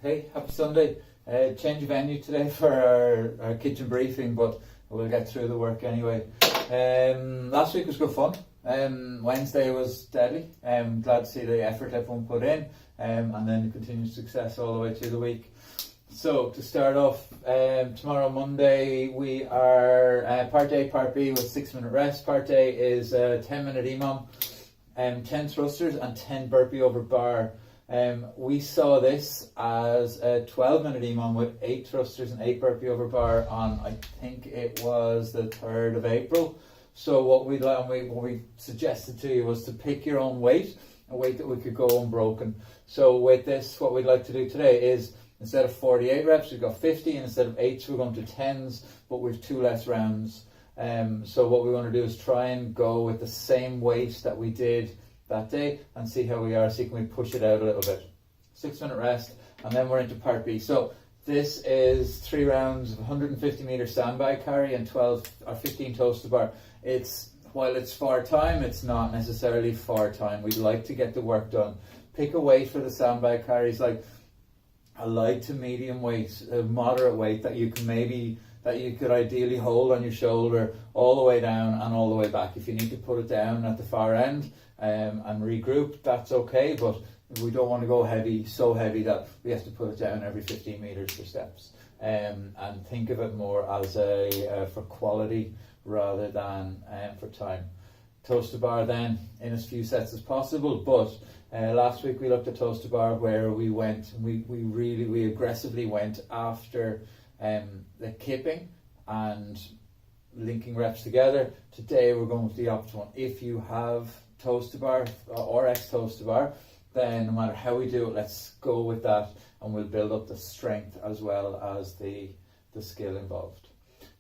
Hey, happy Sunday. Change of venue today for our kitchen briefing, but we'll get through the work anyway. Last week was good fun. Wednesday was deadly. Glad to see the effort everyone put in, and then the continued success all the way through the week. So to start off, tomorrow Monday we are part A, part B with 6-minute rest. Part A is 10-minute EMOM, 10 thrusters and 10 burpee over bar. We saw this as a 12-minute EMOM with 8 thrusters and 8 burpee over bar on, I think it was the 3rd of April. So what we suggested to you was to pick your own weight, a weight that we could go unbroken. So with this, what we'd like to do today is, instead of 48 reps, we've got 50, and instead of 8s, we're going to 10s, but with 2 less rounds. So what we want to do is try and go with the same weight that we did that day and see how we are, see can we push it out a little bit. 6-minute rest, and then we're into part B. So this is 3 rounds of 150 meter sandbag carry and 12 or 15 toes to bar. While it's for time, it's not necessarily for time. We'd like to get the work done. Pick a weight for the sandbag carries, like a light to medium weight, a moderate weight that you could ideally hold on your shoulder all the way down and all the way back. If you need to put it down at the far end and regroup, that's okay, but we don't want to go heavy, so heavy that we have to put it down every 15 meters for steps. And think of it more as for quality rather than for time. Toes to bar then in as few sets as possible, but last week we looked at toes to bar where we aggressively went after the kipping and linking reps together. Today we're going with the opposite one. If you have toes to bar or X toes to bar, then no matter how we do it, let's go with that, and we'll build up the strength as well as the skill involved.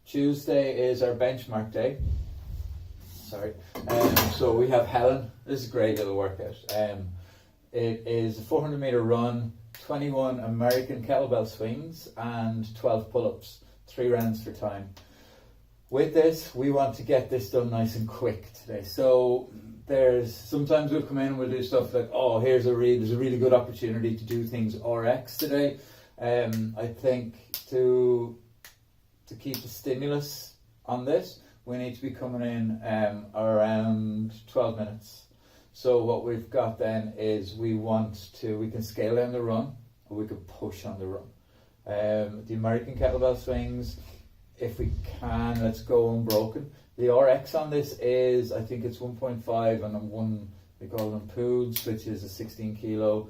Tuesday is our benchmark day. So we have Helen. This is a great little workout. It is a 400 meter run, 21 American kettlebell swings and 12 pull-ups, 3 rounds for time. With this, we want to get this done nice and quick today. So sometimes we'll come in and we'll do stuff like, there's a really good opportunity to do things RX today. I think to keep the stimulus on this, we need to be coming in around 12 minutes. So what we've got then is we can scale down the run, or we could push on the run. The American kettlebell swings, if we can, let's go unbroken. The RX on this is, I think it's 1.5 and one, we call them POODs, which is a 16 kilo.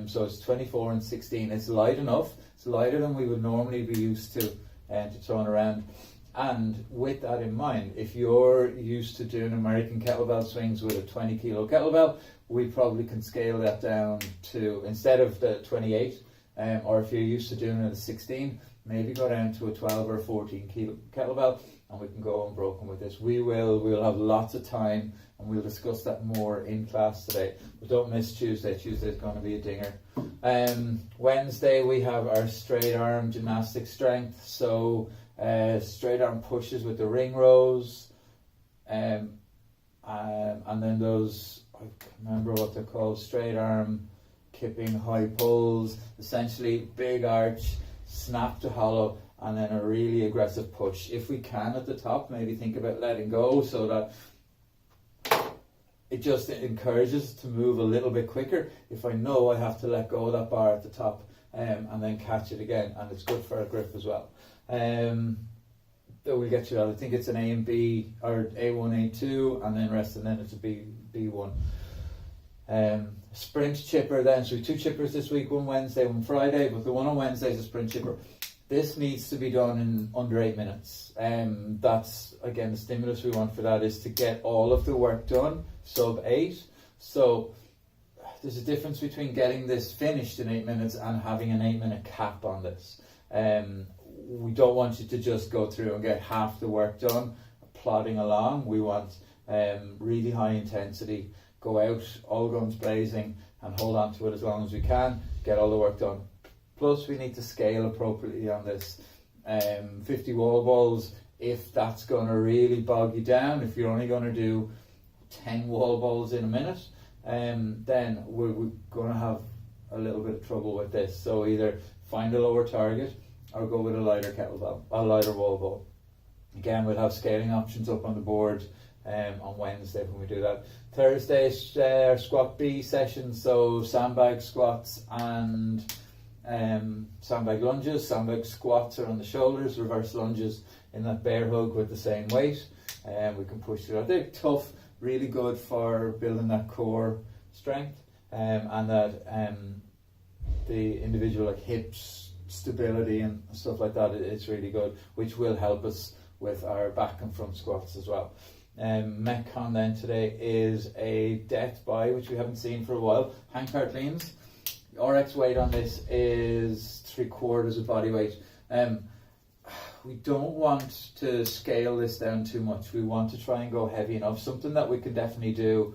So it's 24 and 16. It's light enough. It's lighter than we would normally be used to throwing around. And with that in mind, if you're used to doing American kettlebell swings with a 20 kilo kettlebell, we probably can scale that down to, instead of the 28, or if you're used to doing it at a 16, maybe go down to a 12 or 14 kilo kettlebell, and we can go unbroken with this. We'll have lots of time, and we'll discuss that more in class today. But don't miss Tuesday. Tuesday's going to be a dinger. Wednesday we have our straight arm gymnastic strength. So straight arm pushes with the ring rows, and then those, I can't remember what they're called, straight arm kipping high pulls, essentially big arch, snap to hollow, and then a really aggressive push. If we can at the top, maybe think about letting go so that it just encourages to move a little bit quicker. If I know I have to let go of that bar at the top and then catch it again, and it's good for our grip as well. We'll get to that. I think it's an A and B, or A1, A2, and then rest, and then it's a B1. Sprint chipper then. So we have 2 chippers this week, one Wednesday, one Friday, but the one on Wednesday is a sprint chipper. This needs to be done in under 8 minutes. That's, again, the stimulus we want for that is to get all of the work done, sub 8. So there's a difference between getting this finished in 8 minutes and having an 8-minute cap on this. We don't want you to just go through and get half the work done, plodding along. We want really high intensity, go out, all guns blazing, and hold on to it as long as we can, get all the work done. Plus, we need to scale appropriately on this. 50 wall balls, if that's going to really bog you down, if you're only going to do 10 wall balls in a minute, then we're going to have a little bit of trouble with this. So either find a lower target or go with a lighter kettlebell, a lighter wall ball. Again, we'll have scaling options up on the board on Wednesday when we do that. Thursday is our squat B session, so sandbag squats and sandbag lunges. Sandbag squats are on the shoulders, reverse lunges in that bear hug with the same weight. We can push through that. They're tough, really good for building that core strength and that the individual like hips stability and stuff like that. It's really good, which will help us with our back and front squats as well. Metcon then today is a death by, which we haven't seen for a while. Hang power cleans. RX weight on this is 3/4 of body weight. We don't want to scale this down too much. We want to try and go heavy enough, something that we can definitely do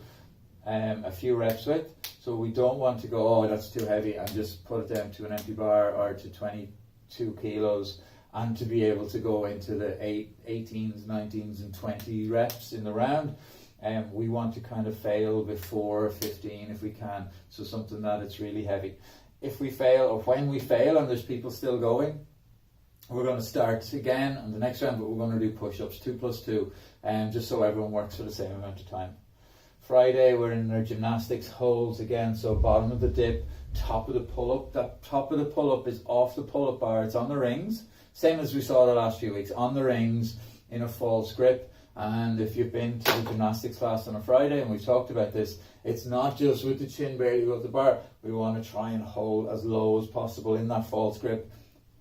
a few reps with. So we don't want to go, oh, that's too heavy, and just put it down to an empty bar or to 22 kilos, and to be able to go into the 18s, 19s and 20 reps in the round. We want to kind of fail before 15 if we can, so something that it's really heavy. If we fail, or when we fail and there's people still going, we're going to start again on the next round, but we're going to do push-ups, 2 plus 2, just so everyone works for the same amount of time. Friday, we're in our gymnastics holds again, so bottom of the dip, top of the pull-up. That top of the pull-up is off the pull-up bar, it's on the rings, same as we saw the last few weeks, on the rings in a false grip. And if you've been to the gymnastics class on a Friday, and we've talked about this, it's not just with the chin barely above the bar. We want to try and hold as low as possible in that false grip,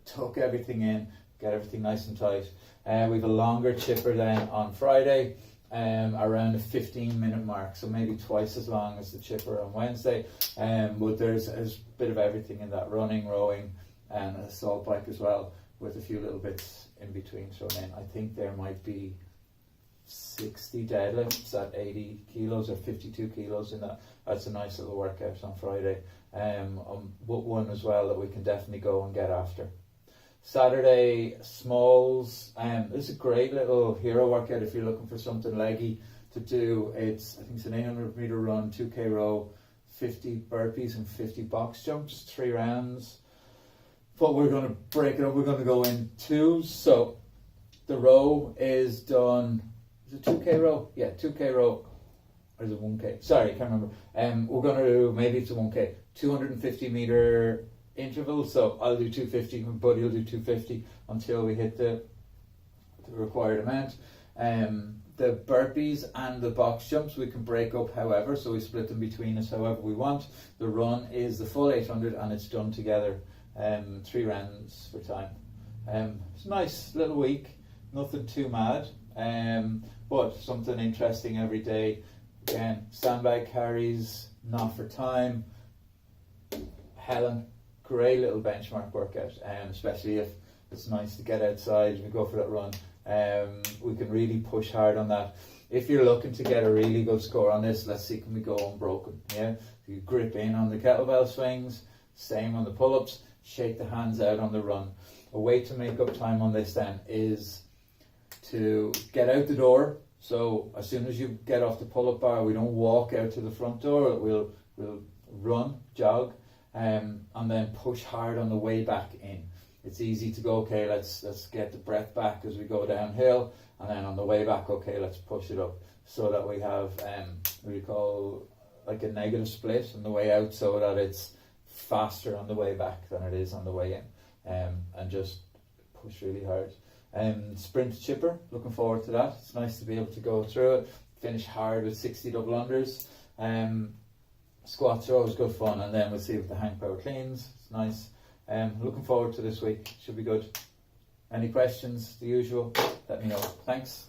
tuck everything in, get everything nice and tight. We have a longer chipper then on Friday, around a 15-minute mark, so maybe twice as long as the chipper on Wednesday. But there's a bit of everything in that: running, rowing, and a assault bike as well, with a few little bits in between thrown in. I think there might be 60 deadlifts at 80 kilos or 52 kilos in that. That's a nice little workout on Friday. One as well that we can definitely go and get after. Saturday, smalls. This is a great little hero workout if you're looking for something leggy to do. I think it's an 800 meter run, 2k row, 50 burpees and 50 box jumps, 3 rounds. But we're going to break it up. We're going to go in twos. So the row is done. Is it 2k row? Yeah, 2k row. Or is it 1k? Sorry, I can't remember. We're going to do, maybe it's a 1k, 250 meter interval. So I'll do 250, my buddy will do 250 until we hit the required amount. The burpees and the box jumps we can break up however, so we split them between us however we want. The run is the full 800 and it's done together, 3 rounds for time. It's a nice little week, nothing too mad, but something interesting every day. Again, sandbag carries, not for time. Helen, great little benchmark workout, especially if it's nice to get outside and we go for that run. We can really push hard on that. If you're looking to get a really good score on this, let's see, can we go unbroken? Yeah, you grip in on the kettlebell swings, same on the pull-ups, shake the hands out on the run. A way to make up time on this then is to get out the door. So as soon as you get off the pull-up bar, we don't walk out to the front door, we'll run, jog, and then push hard on the way back in. It's easy to go, okay, let's get the breath back as we go downhill, and then on the way back, okay, let's push it up, so that we have what we call like a negative split on the way out, so that it's faster on the way back than it is on the way in, and just push really hard. Sprint chipper, looking forward to that. It's nice to be able to go through it, finish hard with 60 double unders. Squats are always good fun, and then we'll see with the hang power cleans. It's nice. Looking forward to this week. Should be good. Any questions? The usual. Let me know. Thanks.